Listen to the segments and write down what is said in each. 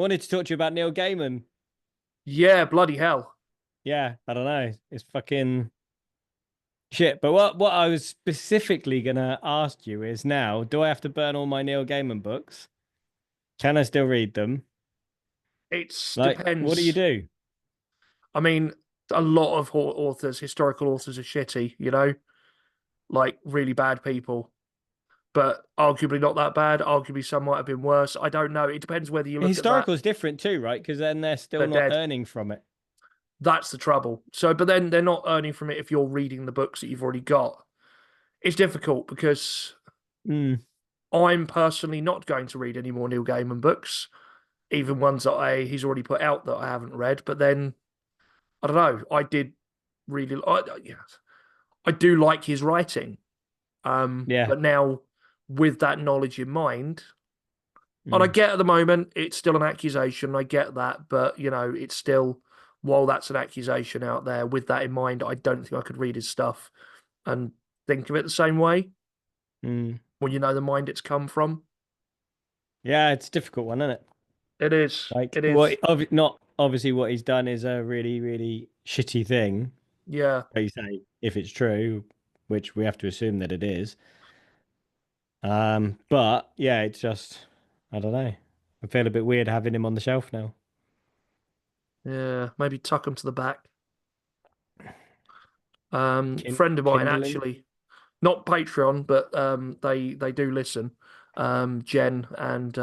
wanted to talk to you about Neil Gaiman. Yeah, bloody hell. Yeah, I don't know. It's fucking shit. But what I was specifically gonna ask you is now, do I have to burn all my Neil Gaiman books? Can I still read them? It Like, what do you depends. do? I mean, a lot of authors, historical authors, are shitty, like really bad people, but arguably not that bad. Arguably, some might have been worse. I don't know. It depends whether you look at that. Historical is different too, right? Because then they're still They're not dead. earning from it. That's the trouble. So, but then they're not earning from it if you're reading the books that you've already got. It's difficult because Mm, I'm personally not going to read any more Neil Gaiman books, even ones that he's already put out that I haven't read. But then I don't know. I did really. Yeah, I do like his writing. yeah. But now with that knowledge in mind, and I Mm, get at the moment it's still an accusation. I get that, but it's still while that's an accusation out there. With that in mind, I don't think I could read his stuff and think of it the same way mm. when you know the mind it's come from. Yeah, it's a difficult one, isn't it? It is. Like, It is. not obviously what he's done is a really, really shitty thing. Yeah. Like you say, if it's true, which we have to assume that it is. But yeah, it's just I don't know. I feel a bit weird having him on the shelf now. Yeah. Maybe tuck him to the back. Friend of mine Kindle him. actually, not Patreon, but they do listen. Jen and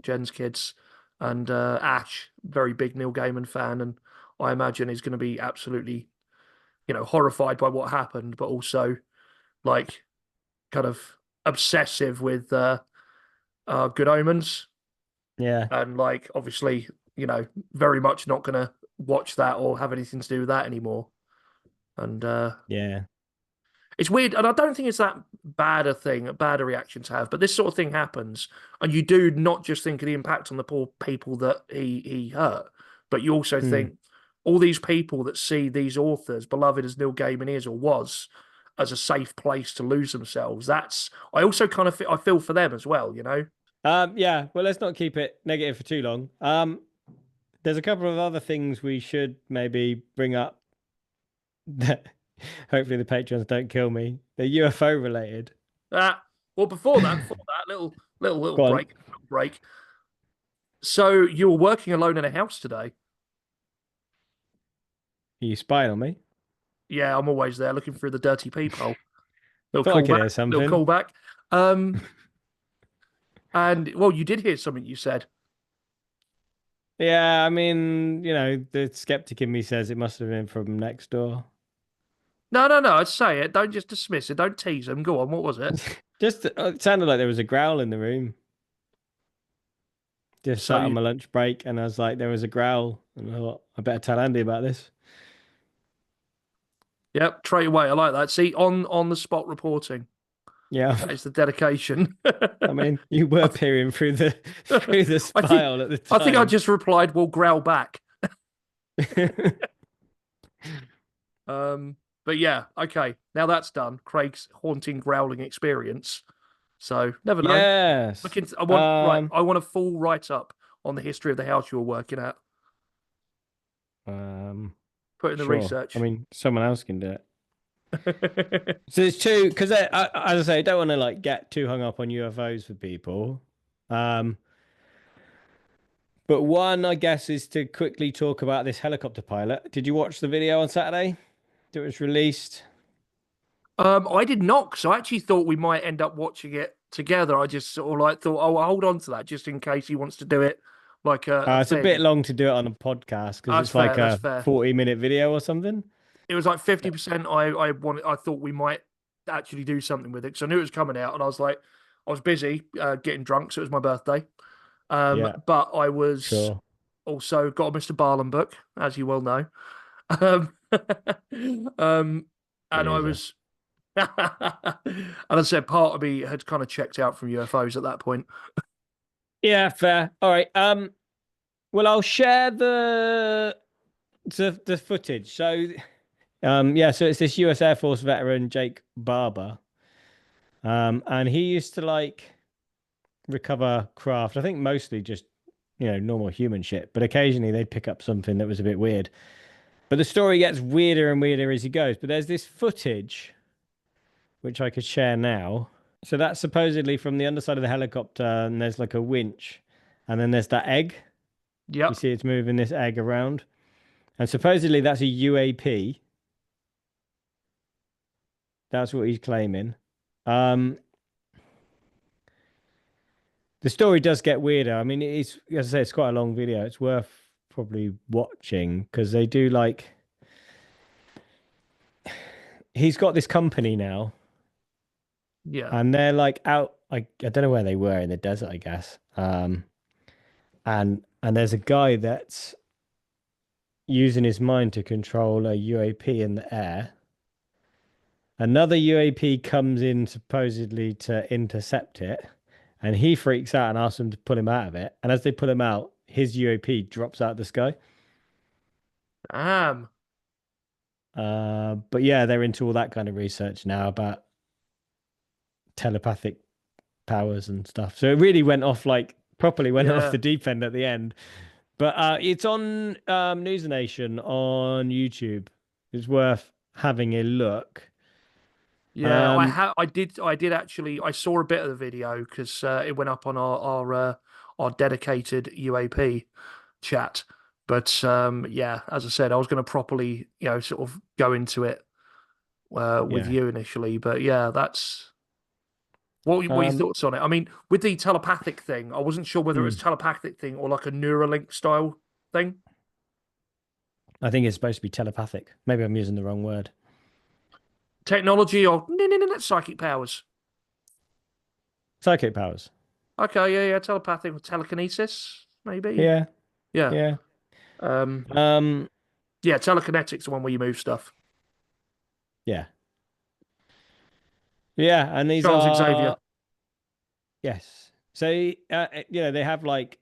Jen's kids and Ash, very big Neil Gaiman fan, and I imagine is going to be absolutely, horrified by what happened, but also like kind of obsessive with Good Omens, Yeah, and like obviously, very much not going to watch that or have anything to do with that anymore. And yeah. it's weird, and I don't think it's that bad a reaction to have, but this sort of thing happens, and you do not just think of the impact on the poor people that he hurt, but you also Hmm. think all these people that see these authors, beloved as Neil Gaiman is or was, as a safe place to lose themselves. That's I also kind of I feel for them as well. Yeah. Well, let's not keep it negative for too long. There's a couple of other things we should maybe bring up that hopefully the patrons don't kill me. They're UFO related. Well, before that, little Go on. break. So you were working alone in a house today? Are you spying on me? Yeah, I'm always there looking through the dirty peephole. Little Thought I could callback, hear little something. callback. Um, and well, you did hear something you said. Yeah, I mean, the skeptic in me says it must have been from next door. No, no, no. I'd say it. Don't just dismiss it. Don't tease them. Go on. What was it? Just it sounded like there was a growl in the room. Just So sat on you, my lunch break, and I was like, there was a growl, and I thought I better tell Andy about this. yep, straight away. I like that. See, on the spot reporting. Yeah, That is the dedication. I mean, you were peering through the through the I think, spile at the I think I time. just replied, "We'll growl back." Um, but yeah, okay. Now that's done. Craig's haunting growling experience. So never know. Look Yes. into. I want a full write up on the history of the house you were working at. Um, Put in the sure. I research. mean, someone else can do it. So it's two because as I say, I don't want to like get too hung up on UFOs for people. Um, but one, I guess, is to quickly talk about this helicopter pilot. Did you watch the video on Saturday that was released? I did not, because I actually thought we might end up watching it together. I just sort of like thought, oh, I'll hold on to that just in case he wants to do it like a It's a bit thing. long to do it on a podcast because That's it's like fair. That's a fair. 40-minute video or something. It was like 50%. I thought we might actually do something with it because I knew it was coming out, and I was like, I was busy getting drunk, so it was my birthday. Yeah, But I was sure. also got a Mr. Barlam book, as you well know. Um, um, and I Loser. was, and I said part of me had kind of checked out from UFOs at that point. Yeah, fair. All right. Well, I'll share the footage. So, yeah, so it's this US Air Force veteran, Jake Barber. And he used to like recover craft. I think mostly just normal human shit. But occasionally they'd pick up something that was a bit weird. But the story gets weirder and weirder as he goes. But there's this footage which I could share now. So that's supposedly from the underside of the helicopter, and there's like a winch, and then there's that egg. You Yep. see it's moving this egg around, and supposedly that's a UAP. That's what he's claiming. Um, the story does get weirder. I mean, it's as I say, it's quite a long video. It's worth probably watching because they do like. He's got this company now, Yeah. and they're like out. I don't know where they were in the desert, I guess. And there's a guy that's using his mind to control a UAP in the air. Another UAP comes in supposedly to intercept it, and he freaks out and asks them to pull him out of it. And as they pull him out, his UAP drops out of the sky. Damn. But yeah, they're into all that kind of research now about telepathic powers and stuff. So it really went off like properly went off Yeah. the deep end at the end. But it's on News Nation on YouTube. It's worth having a look. Yeah, Um, I did actually. I saw a bit of the video because it went up on our dedicated UAP chat. But yeah, as I said, I was going to properly, sort of go into it with yeah. you initially. But yeah, that's what are your Um, thoughts on it? I mean, with the telepathic thing, I wasn't sure whether it was hmm. telepathic thing or like a Neuralink style thing. I think it's supposed to be telepathic. Maybe I'm using the wrong word. Technology or psychic powers. Psychic powers. Okay, yeah, yeah, telepathic or telekinesis, maybe. Yeah, Yeah. yeah. Um, Um, yeah, telekinetic's the one where you move stuff. yeah. Yeah, and these Charles Xavier. are yes. So they have like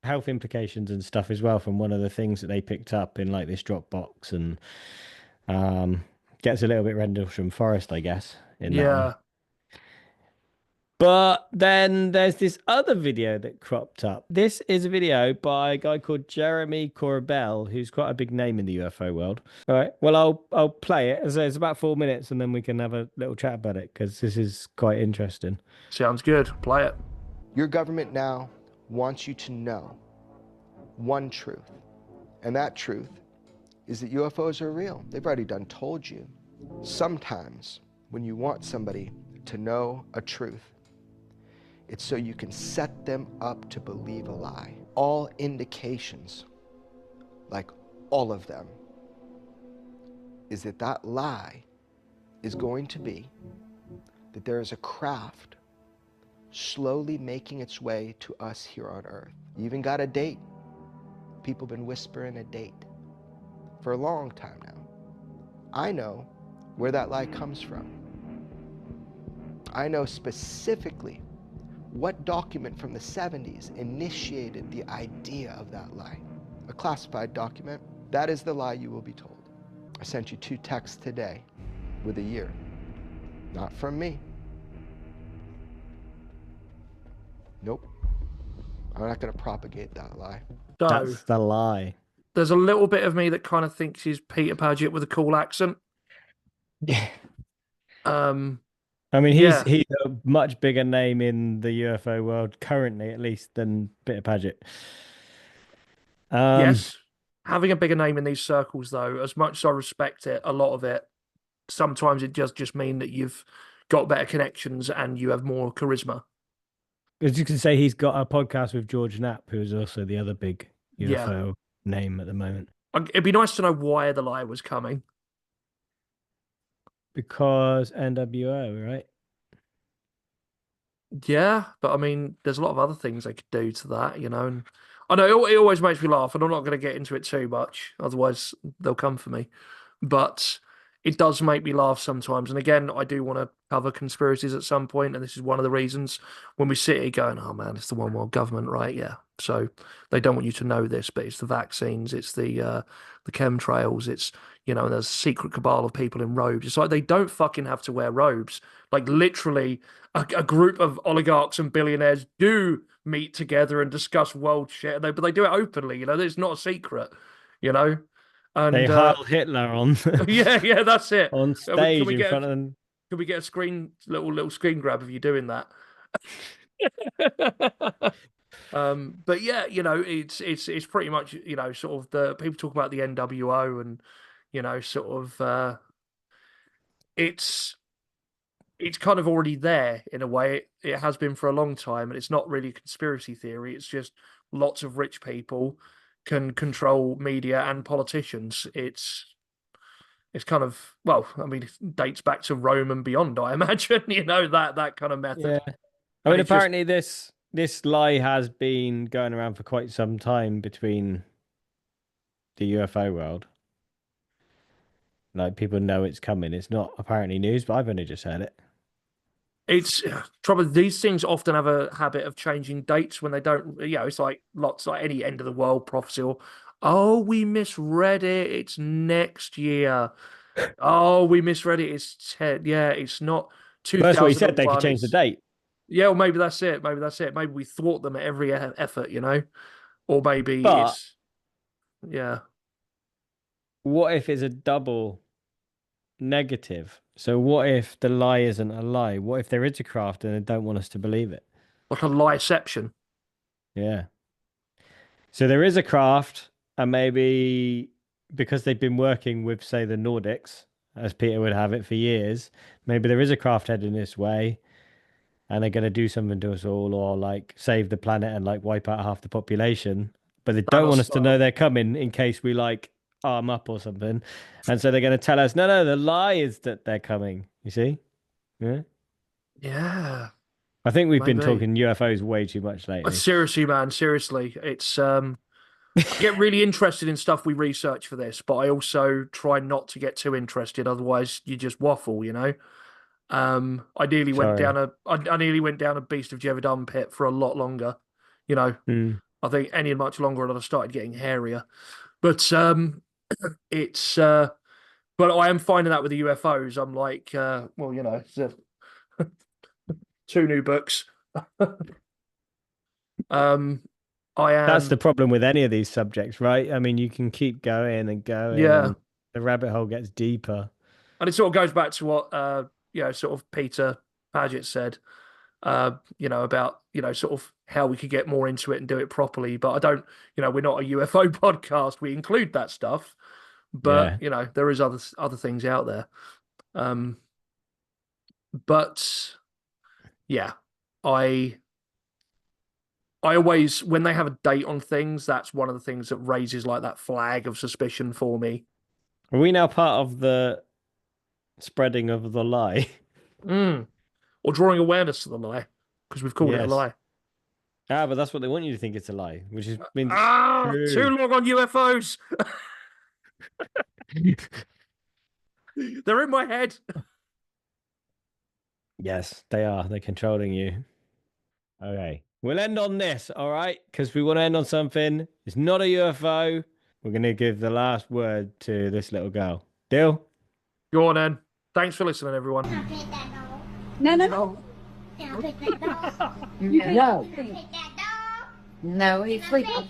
health implications and stuff as well from one of the things that they picked up in like this Dropbox and gets a little bit Rendlesham Forest, I guess, in that one. Yeah. But then there's this other video that cropped up. This is a video by a guy called Jeremy Corbell, who's quite a big name in the UFO world. All right. Well, I'll play it. As I say, it's about 4 minutes, and then we can have a little chat about it because this is quite interesting. Sounds good. Play it. Your government now wants you to know one truth, and that truth is that UFOs are real. They've already done told you. Sometimes when you want somebody to know a truth, it's so you can set them up to believe a lie. All indications, like all of them, is that that lie is going to be that there is a craft slowly making its way to us here on Earth. You even got a date. People have been whispering a date for a long time now. I know where that lie comes from. I know specifically what document from the 70s initiated the idea of that lie. A classified document. That is the lie you will be told. I sent you 2 texts today with a year. Not from me. Nope. I'm not going to propagate that lie. So That's the lie. there's a little bit of me that kind of thinks he's Peter Paget with a cool accent. Yeah. Um, I mean, yeah. he's a much bigger name in the UFO world currently, at least, than Peter Paget. Yes. Having a bigger name in these circles, though, as much as I respect it, a lot of it, sometimes it does just mean that you've got better connections and you have more charisma. As you can say, he's got a podcast with George Knapp, who is also the other big Yeah. UFO name at the moment. It'd be nice to know why the lie was coming. Because NWO, right? Yeah, but I mean, there's a lot of other things they could do to that, And I know it always makes me laugh, and I'm not going to get into it too much, otherwise they'll come for me. But it does make me laugh sometimes. And again, I do want to cover conspiracies at some point, and this is one of the reasons when we sit here going, "Oh man, it's the one world government, right?" Yeah. So they don't want you to know this, but it's the vaccines, it's the chemtrails, it's there's a secret cabal of people in robes. It's like they don't fucking have to wear robes. Like literally, a group of oligarchs and billionaires do meet together and discuss world shit. But they do it openly, you know. It's not a secret, you know. And They Heil Hitler on yeah, that's it. on Can stage we in get front of them. can we get a little screen grab of you doing that? But yeah, you know, it's pretty much, you know, sort of the people talk about the NWO and, you know, sort of it's kind of already there in a way. It has been for a long time, and it's not really a conspiracy theory. It's just lots of rich people can control media and politicians. It's kind of, well, I mean, it dates back to Rome and beyond, I imagine, you know, that kind of method. Yeah. I mean, And it's just, apparently this lie has been going around for quite some time between the UFO world. Like, people know it's coming. It's not apparently news, but I've only just heard it. it's trouble. These things often have a habit of changing dates when they don't. You know, it's like lots like any end of the world prophecy. Or, oh, we misread it. It's next year. Oh, we misread it. It's 10. Yeah, it's not Well, that's what he said. They could 2001. change the date. Yeah, well, maybe that's it. Maybe that's it. Maybe we thwart them at every effort, you know, or maybe But it's yeah. what if it's a double negative? So what if the lie isn't a lie? What if there is a craft and they don't want us to believe it? Like a lieception. Yeah. So there is a craft, and maybe because they've been working with, say, the Nordics, as Peter would have it for years, maybe there is a craft heading this way, and they're going to do something to us all, or like save the planet and like wipe out half the population. But they don't want us to know they're coming in case we like arm up or something. And so they're going to tell us, no, the lie is that they're coming. You see? Yeah. Yeah. I think we've been Maybe. talking UFOs way too much lately. Seriously, man. Seriously, it's I get really interested in stuff we research for this, but I also try not to get too interested. Otherwise, you just waffle, you know. I nearly went down I nearly went down a Beast of Jevedum pit for a lot longer. You know, I think any much longer, and I started getting hairier. But it's but I am finding that with the UFOs. I'm like, well, you know, it's, 2 new books. I am. That's the problem with any of these subjects, right? I mean, you can keep going and going, Yeah. and the rabbit hole gets deeper. And it sort of goes back to what you know, sort of Peter Paget said, you know, about, you know, sort of how we could get more into it and do it properly. But I don't, you know, we're not a UFO podcast. We include that stuff, but Yeah. you know, there is other things out there. But yeah, I always, when they have a date on things, that's one of the things that raises like that flag of suspicion for me. Are we now part of the spreading of the lie? Or drawing awareness to the lie, because we've called it a Yes. lie. But that's what they want you to think it's a lie, which is means Too long on UFOs. They're in my head. Yes, they are. They're controlling you. Okay. We'll end on this, all right? Because we want to end on something. It's not a UFO. We're going to give the last word to this little girl. Deal? Go on then. Thanks for listening, everyone. No. No. No, he's sleeping.